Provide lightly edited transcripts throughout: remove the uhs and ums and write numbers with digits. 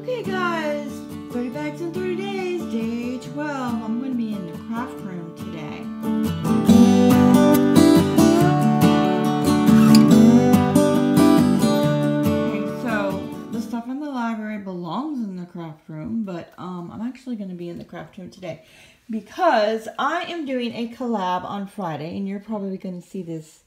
Okay guys, 30 bags in 30 days, day 12. I'm going to be in the craft room today. Okay, so the stuff in the library belongs in the craft room, but I'm actually going to be in the craft room today because I am doing a collab on Friday, and you're probably going to see this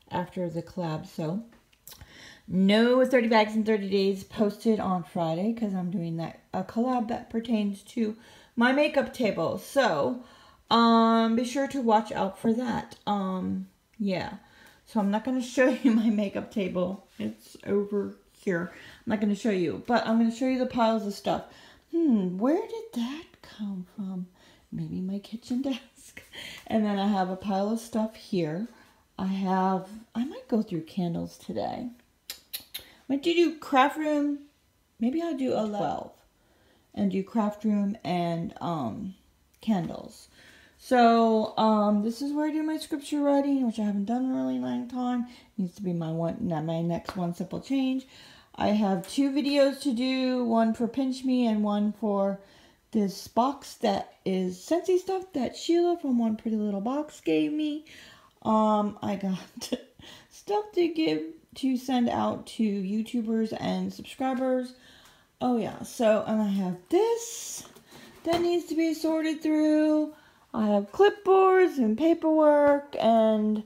after the collab, so no 30 bags in 30 days posted on Friday because I'm doing a collab that pertains to my makeup table. So, be sure to watch out for that. Yeah. So I'm not going to show you my makeup table. It's over here. I'm not going to show you, but I'm going to show you the piles of stuff. Where did that come from? Maybe my kitchen desk. And then I have a pile of stuff here. I might go through candles today. I'm going to do craft room. Maybe I'll do 12 and do craft room and candles. So this is where I do my scripture writing, which I haven't done in a really long time. It needs to be my next one simple change. I have 2 videos to do, one for Pinch Me and one for this box that is Scentsy stuff that Sheila from One Pretty Little Box gave me. I got stuff to send out to YouTubers and subscribers. Oh yeah, so, and I have this that needs to be sorted through. I have clipboards and paperwork, and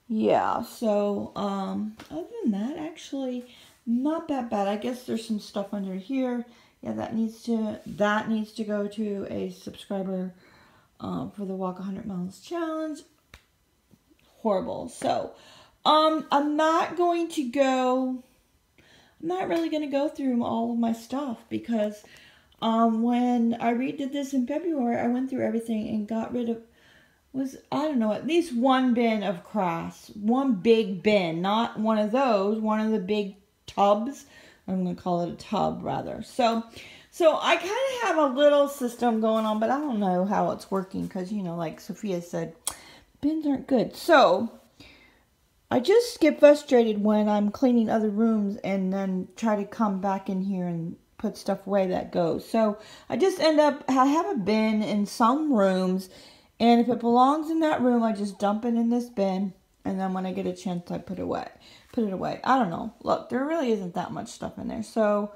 yeah, so, other than that, actually, not that bad. I guess there's some stuff under here. Yeah, that needs to go to a subscriber, for the Walk 100 Miles Challenge. Horrible. So, I'm not really going to go through all of my stuff because, when I redid this in February, I went through everything and got rid of, I don't know, at least one bin of crafts. One big bin, not one of those, one of the big tubs. I'm going to call it a tub, rather. So I kind of have a little system going on, but I don't know how it's working because, you know, like Sophia said, bins aren't good. So I just get frustrated when I'm cleaning other rooms and then try to come back in here and put stuff away that goes. So I just I have a bin in some rooms, and if it belongs in that room, I just dump it in this bin, and then when I get a chance, I put it away. I don't know. Look, there really isn't that much stuff in there. So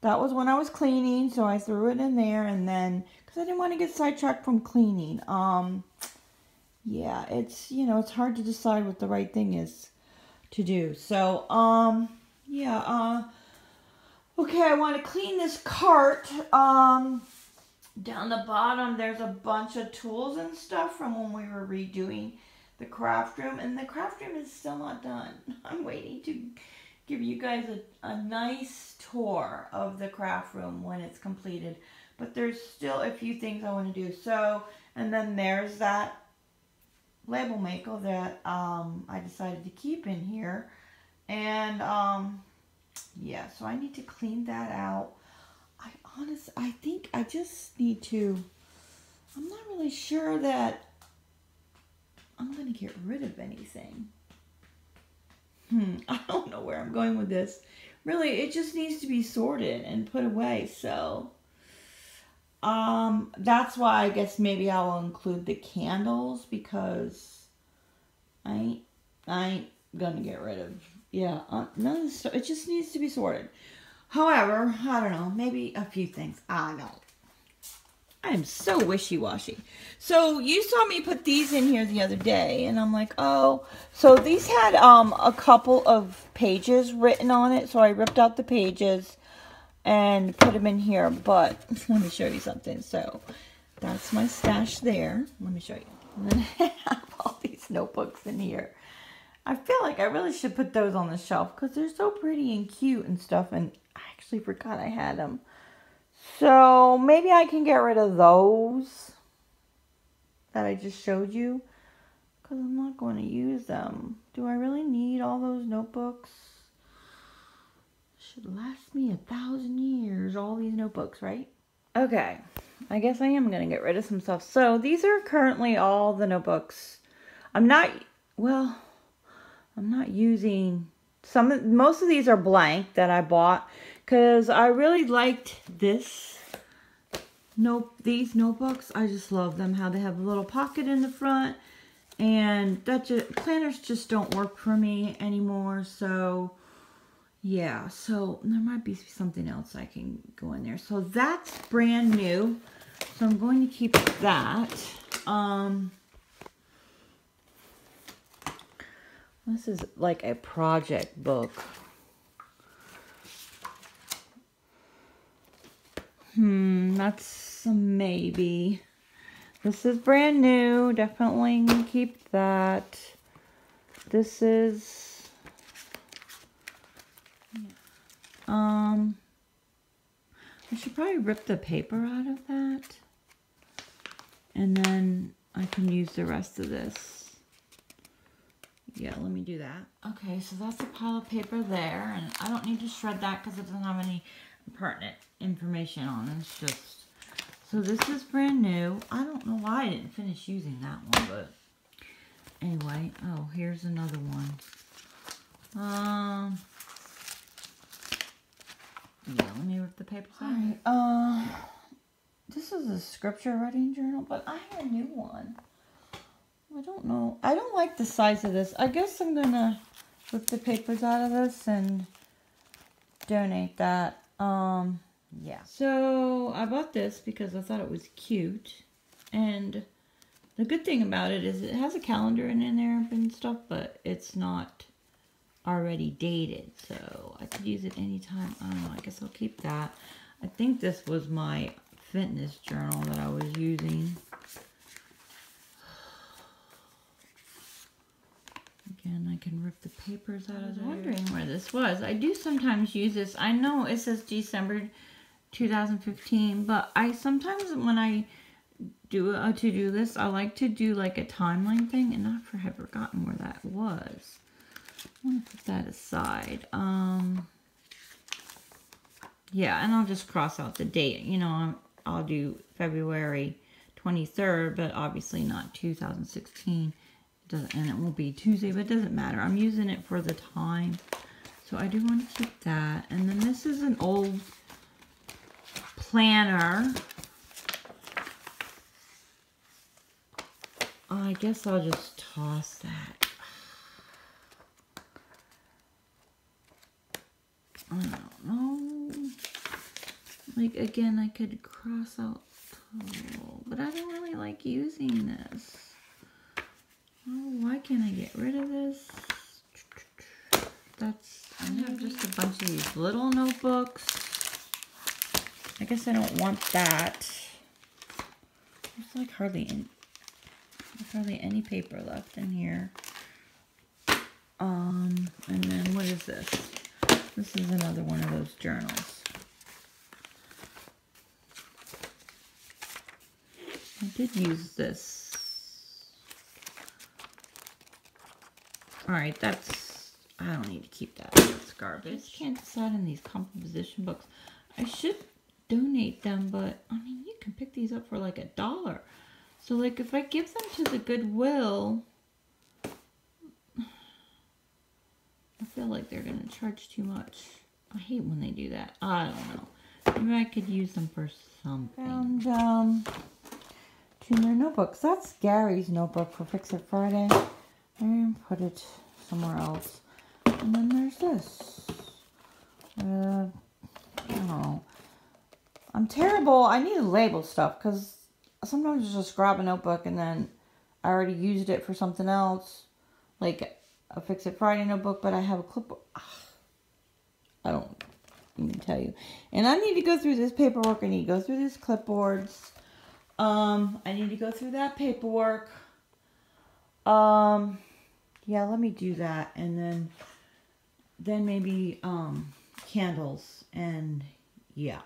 that was when I was cleaning, so I threw it in there, and then, because I didn't want to get sidetracked from cleaning. Yeah, it's, you know, it's hard to decide what the right thing is to do. So, yeah, okay, I want to clean this cart. Down the bottom, there's a bunch of tools and stuff from when we were redoing the craft room, and the craft room is still not done. I'm waiting to give you guys a nice tour of the craft room when it's completed, but there's still a few things I want to do. So, and then there's that label maker that I decided to keep in here, and yeah, so I need to clean that out. I think I just need to, I'm not really sure that I'm going to get rid of anything. I don't know where I'm going with this. Really, it just needs to be sorted and put away. So, that's why I guess maybe I will include the candles, because I ain't going to get rid of, yeah, none of this stuff. It just needs to be sorted. However, I don't know, maybe a few things. I know. I am so wishy-washy. So you saw me put these in here the other day, and I'm like, oh. So these had a couple of pages written on it, so I ripped out the pages and put them in here. But let me show you something. So that's my stash there. Let me show you. And then I have all these notebooks in here. I feel like I really should put those on the shelf because they're so pretty and cute and stuff, and I actually forgot I had them. So maybe I can get rid of those that I just showed you, because I'm not going to use them. Do I really need all those notebooks? Should last me 1,000 years, all these notebooks, right? Okay, I guess I am going to get rid of some stuff. So these are currently all the notebooks. I'm not using most of these are blank that I bought, because I really liked this. These notebooks, I just love them. How they have a little pocket in the front, and planners just don't work for me anymore. So yeah, so there might be something else I can go in there. So that's brand new. So I'm going to keep that. This is like a project book. That's a maybe. This is brand new. Definitely keep that. This is... I should probably rip the paper out of that. And then I can use the rest of this. Yeah, let me do that. Okay, so that's a pile of paper there. And I don't need to shred that because it doesn't have any pertinent information on it. It's just... So this is brand new. I don't know why I didn't finish using that one, but... Anyway, oh, here's another one. Yeah, let me rip the paper out. Alright, this is a scripture writing journal, but I have a new one. I don't know. I don't like the size of this. I guess I'm gonna rip the papers out of this and donate that. Yeah. So I bought this because I thought it was cute, and the good thing about it is it has a calendar in there and stuff, but it's not already dated, so I could use it anytime. I don't know, I guess I'll keep that. I think this was my fitness journal that I was using. Again, I can rip the papers out of there. I was wondering where this was. I do sometimes use this. I know it says December 2015, but I sometimes when I do a to-do list, I like to do like a timeline thing, and I have forgotten where that was. I'm going to put that aside. Yeah, and I'll just cross out the date. You know, I'll do February 23rd, but obviously not 2016. And it won't be Tuesday, but it doesn't matter. I'm using it for the time. So I do want to keep that. And then this is an old planner. I guess I'll just toss that. I don't know. Like, again, I could cross out total, but I don't really like using this. Oh, why can't I get rid of this? I have just a bunch of these little notebooks. I guess I don't want that. There's like hardly any paper left in here. And then what is this? This is another one of those journals. I did use this. Alright, I don't need to keep that. It's garbage. I just can't decide on these composition books. I should donate them, but, I mean, you can pick these up for like $1. So, like, if I give them to the Goodwill, I feel like they're going to charge too much. I hate when they do that. I don't know. Maybe I could use them for something. Found, 2 more notebooks. That's Gary's notebook for Fix It Friday. And put it somewhere else. And then there's this. I don't know. I'm terrible. I need to label stuff because sometimes I just grab a notebook and then I already used it for something else. Like a Fix It Friday notebook, but I have a clipboard. I don't even tell you. And I need to go through this paperwork. I need to go through these clipboards. I need to go through that paperwork. Yeah, let me do that, and then maybe, candles, and, yeah.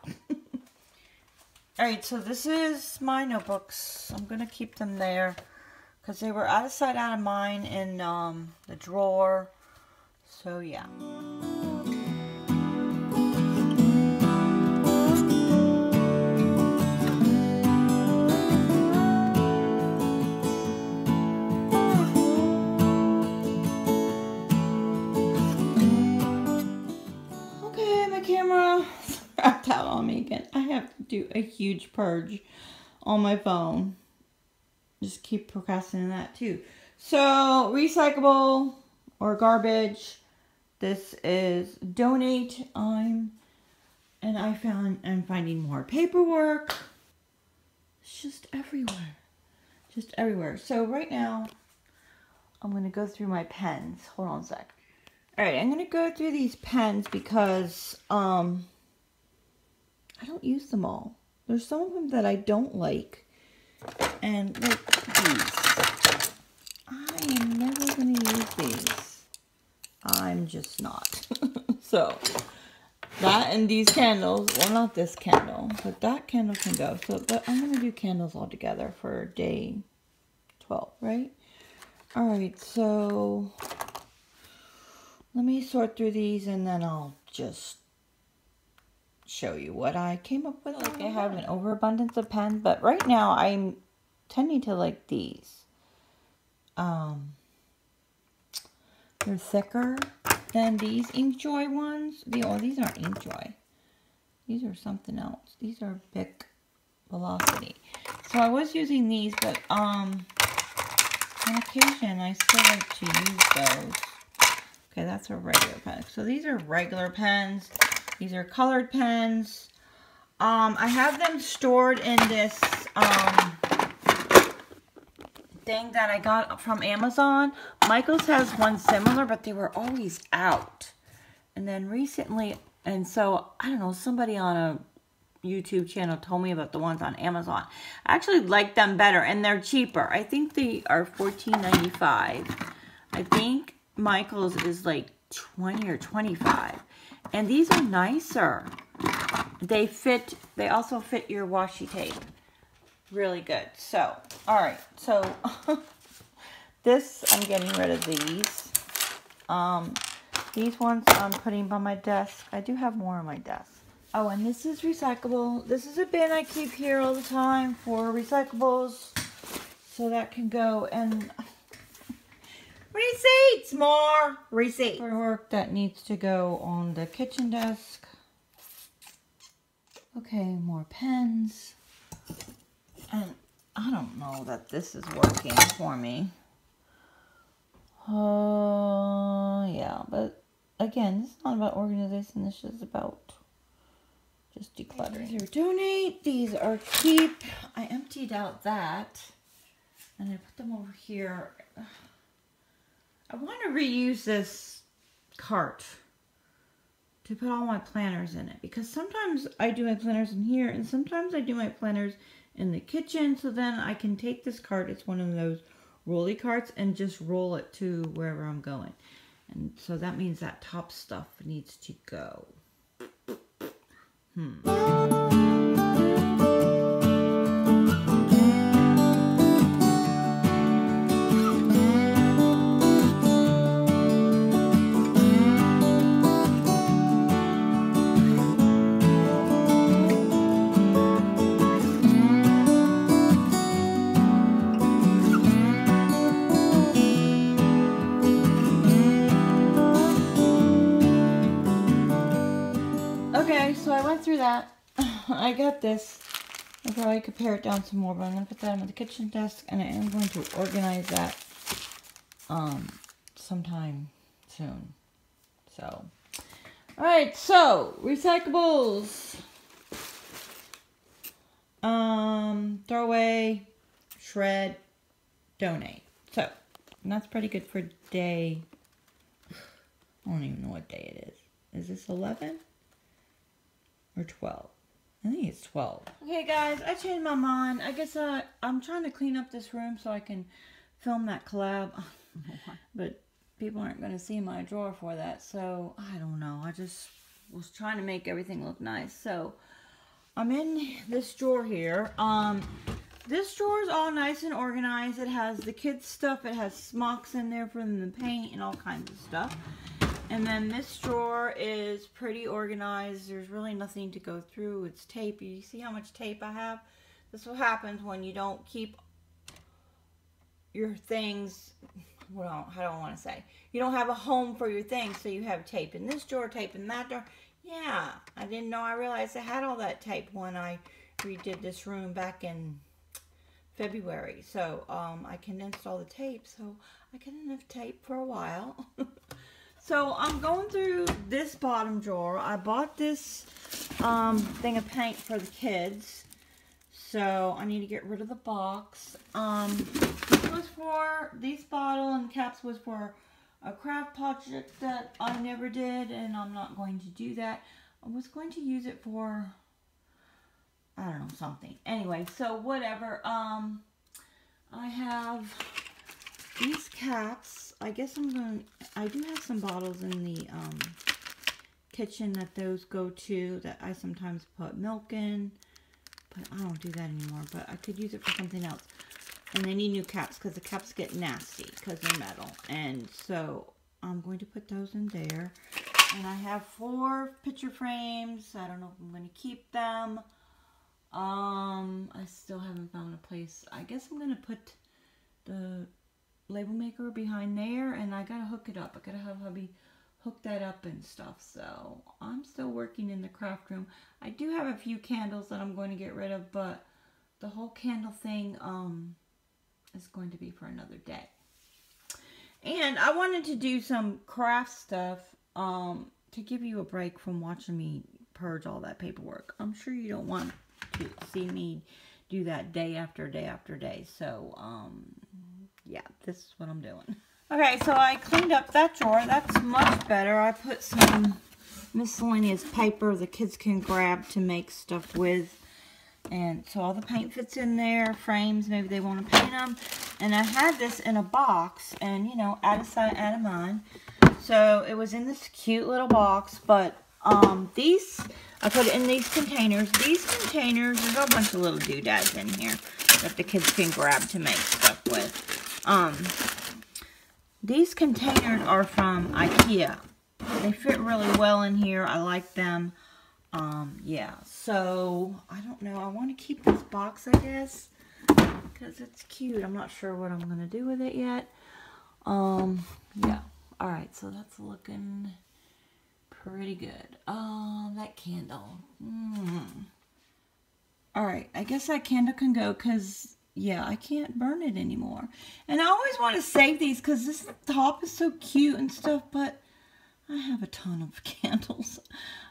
Alright, so this is my notebooks. I'm gonna keep them there, because they were out of sight, out of mind in, the drawer, so, yeah. crapped out on me again. I have to do a huge purge on my phone. Just keep procrastinating that too. So, recyclable or garbage. This is donate. I'm finding more paperwork. It's just everywhere. Just everywhere. So right now, I'm going to go through my pens. Hold on a sec. Alright, I'm going to go through these pens because I don't use them all. There's some of them that I don't like. And like these. I am never going to use these. I'm just not. So, that and these candles, well, not this candle, but that candle can go. So, but I'm going to do candles all together for day 12, right? Alright, so let me sort through these and then I'll just show you what I came up with. Like I have an overabundance of pens, but right now I'm tending to like these. They're thicker than these Inkjoy ones. These aren't Inkjoy. These are something else. These are Bic Velocity. So I was using these, but on occasion I still like to use those. Okay, that's a regular pen. So these are regular pens. These are colored pens. I have them stored in this thing that I got from Amazon. Michael's has one similar, but they were always out. And then recently, and so, I don't know, somebody on a YouTube channel told me about the ones on Amazon. I actually like them better, and they're cheaper. I think they are $14.95. I think Michael's is like $20 or $25. And these are nicer. They also fit your washi tape. Really good. So, alright. So, I'm getting rid of these. These ones I'm putting by my desk. I do have more on my desk. Oh, and this is recyclable. This is a bin I keep here all the time for recyclables. So that can go. And receipts! More receipts. For work that needs to go on the kitchen desk. Okay, more pens. And I don't know that this is working for me. Yeah, but again, this is not about organization. This is about just decluttering. These are donate. These are keep. I emptied out that. And I put them over here. I want to reuse this cart to put all my planners in it. Because sometimes I do my planners in here. And sometimes I do my planners in the kitchen. So then I can take this cart. It's one of those rolly carts. And just roll it to wherever I'm going. And so that means that top stuff needs to go. Okay, so I went through that. I got this. I probably could pare it down some more, but I'm going to put that on the kitchen desk, and I am going to organize that sometime soon. So, alright, so, recyclables. Throw away, shred, donate. So, and that's pretty good for day, I don't even know what day it is. Is this 11? Or 12? I think it's 12. Okay, guys, I changed my mind. I guess I'm trying to clean up this room so I can film that collab. But people aren't going to see my drawer for that. So, I don't know. I just was trying to make everything look nice. So, I'm in this drawer here. This drawer is all nice and organized. It has the kids' stuff. It has smocks in there for them to paint and all kinds of stuff. And then this drawer is pretty organized. There's really nothing to go through. It's tape. You see how much tape I have? This is what happens when you don't keep your things, well, how do I want to say? You don't have a home for your things, so you have tape in this drawer, tape in that drawer. Yeah, I didn't know. I realized I had all that tape when I redid this room back in February. So I condensed all the tape, so I got enough tape for a while. So I'm going through this bottom drawer. I bought this thing of paint for the kids, so I need to get rid of the box. This was for, these bottle and caps was for a craft project that I never did, and I'm not going to do that. I was going to use it for, I don't know, something. Anyway, so whatever. I have these caps. I guess I do have some bottles in the kitchen that those go to, that I sometimes put milk in, but I don't do that anymore, but I could use it for something else. And they need new caps because the caps get nasty because they're metal, and so I'm going to put those in there. And I have 4 picture frames. I don't know if I'm going to keep them. I still haven't found a place. I guess I'm going to put the label maker behind there, and I gotta hook it up. I gotta have hubby hook that up and stuff. So I'm still working in the craft room. I do have a few candles that I'm going to get rid of, but the whole candle thing is going to be for another day. And I wanted to do some craft stuff to give you a break from watching me purge all that paperwork. I'm sure you don't want to see me do that day after day after day. So yeah, this is what I'm doing. Okay, so I cleaned up that drawer. That's much better. I put some miscellaneous paper the kids can grab to make stuff with. And so all the paint fits in there. Frames, maybe they want to paint them. And I had this in a box. And, you know, out of sight, out of mind. So it was in this cute little box. But these, I put it in these containers. These containers, there's a bunch of little doodads in here that the kids can grab to make stuff with. These containers are from IKEA. They fit really well in here. I like them. Yeah, so I don't know. I want to keep this box, I guess, because it's cute. I'm not sure what I'm going to do with it yet. Yeah. All right, so that's looking pretty good. That candle. All right, I guess that candle can go because, yeah, I can't burn it anymore. And I always want to save these because this top is so cute and stuff, but I have a ton of candles.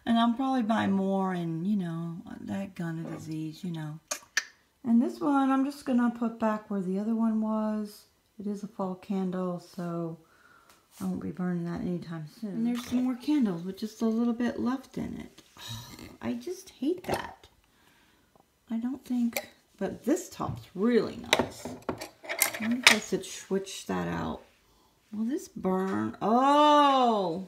And I'm probably buying more, and, you know, that gun of disease, you know. And this one, I'm just going to put back where the other one was. It is a fall candle, so I won't be burning that anytime soon. And there's some more candles with just a little bit left in it. Oh, I just hate that. I don't think... But this top's really nice. I wonder if I should switch that out. Will this burn? Oh!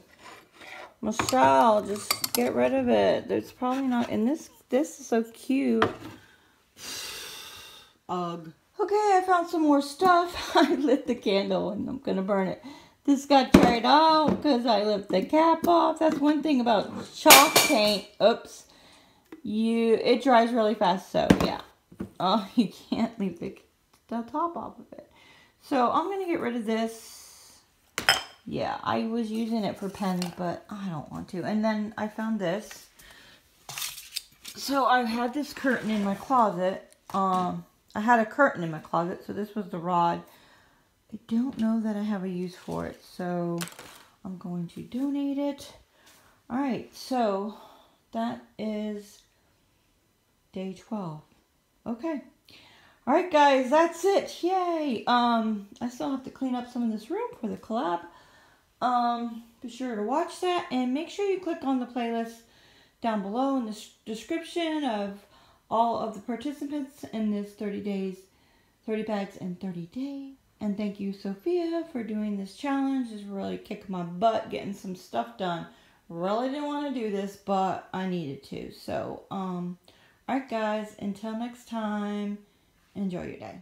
Michelle, just get rid of it. There's probably not... And this is so cute. Ugh. Okay, I found some more stuff. I lit the candle and I'm gonna burn it. This got carried out because I lifted the cap off. That's one thing about chalk paint. Oops. It dries really fast, so yeah. Oh, you can't leave the top off of it. So I'm going to get rid of this. Yeah, I was using it for pens, but I don't want to. And then I found this. So I had this curtain in my closet. I had a curtain in my closet, so this was the rod. I don't know that I have a use for it, so I'm going to donate it. Alright, so that is day 12. Okay. Alright guys, that's it. Yay! I still have to clean up some of this room for the collab. Be sure to watch that and make sure you click on the playlist down below in the description of all of the participants in this 30 days, 30 bags in 30 days. And thank you, Sophia, for doing this challenge. It's really kicked my butt getting some stuff done. Really didn't want to do this, but I needed to. So, alright guys, until next time, enjoy your day.